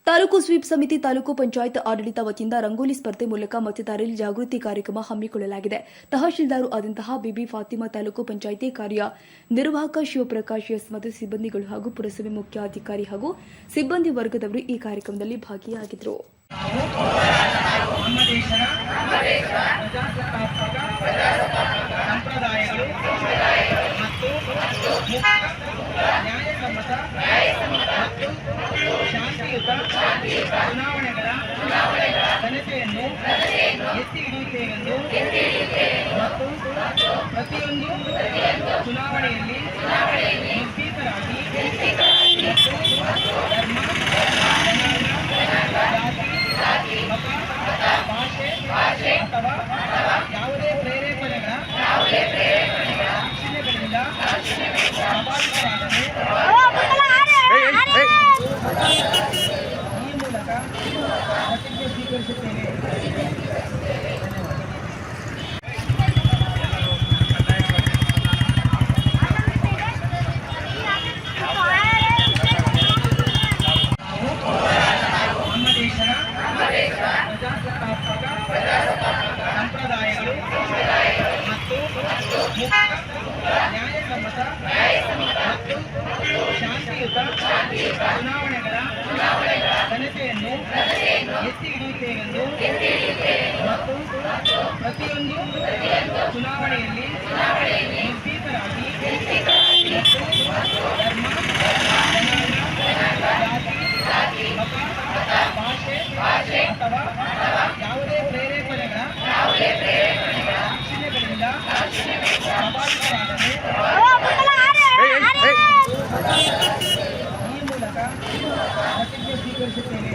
Taluk sweep ಸಮಿತಿ ತಾಲೂಕು ಪಂಚಾಯತ್ ಆಡಳಿತ ವತಿಯಿಂದ ರಂಗೋಲಿ ಸ್ಪರ್ಧೆ ಮೂಲಕ ಮತದಾರರಲ್ಲಿ ಜಾಗೃತಿ ಕಾರ್ಯಕ್ರಮ ಹಮ್ಮಿಕೊಳ್ಳಲಾಗಿದೆ. ತಹಶೀಲ್ದಾರ್ ಆದಂತಹ ಬಿಬಿ ಫಾತಿಮಾ, ತಾಲೂಕು ಪಂಚಾಯಿತಿ ಕಾರ್ಯ ನಿರ್ವಾಹಕ ಶಿವಪ್ರಕಾಶ್ ಎಸ್ ಮತ್ತು ಸಿಬ್ಬಂದಿಗಳು ಹಾಗೂ ಪುರಸಭೆ ಮುಖ್ಯಾಧಿಕಾರಿ ಹಾಗೂ ಸಿಬ್ಬಂದಿ ವರ್ಗದವರು ಈ ಕಾರ್ಯಕ್ರಮದಲ್ಲಿ ಭಾಗಿಯಾಗಿದ್ದರು. ಶಾಂತಿಯುತ ಚುನಾವಣೆಗಳ ಘನತೆಯನ್ನು ಎತ್ತಿ ಹಿಡಿಯುತ್ತೇವೆಂದು ಮತ್ತು ಪ್ರತಿಯೊಂದು ಚುನಾವಣೆಯಲ್ಲಿ ನಿರ್ಭೀತರಾಗಿ ಮತ್ತು ಧರ್ಮ, ಜಾತಿ, ಮತ, ಭಾಷೆ ಅಥವಾ ಯಾವುದೇ ಪ್ರೇರೇಪಣೆಗಳ ದಾಕ್ಷಿಣ್ಯಗಳಿಂದ ಪ್ರಭಾವಿತರಾಗದೆ ಈ ಮೂಲಕ ಪ್ರತಿಜ್ಞೆ ಸ್ವೀಕರಿಸುತ್ತೇನೆ. ನಮ್ಮ ದೇಶದ ಪ್ರಜಾಸತ್ತಾತ್ಮಕ ಸಂಪ್ರದಾಯಗಳು ಮತ್ತು ನ್ಯಾಯಸಮ್ಮತ ಮತ್ತು ಶಾಂತಿಯುತ ಚುನಾವಣೆಗಳ ಘನತೆಯನ್ನು ಎತ್ತಿ ಹಿಡಿಯುತ್ತೇವೆಂದು ಮತ್ತು ಪ್ರತಿಯೊಂದು ಚುನಾವಣೆಯಲ್ಲಿ ನಿರ್ಭೀತರಾಗಿ ಮತ್ತು ಧರ್ಮ, ಜಾತಿ, ಮತ, ಭಾಷೆ ಅಥವಾ ಯಾವುದೇ ಪ್ರೇರೇಪಣೆಗಳ ದಾಕ್ಷಿಣ್ಯಗಳಿಂದ ಪ್ರಭಾವಿತರಾಗದೆ ಈ ಮೂಲಕ ಪ್ರತಿಜ್ಞೆ ಸ್ವೀಕರಿಸುತ್ತೇನೆ.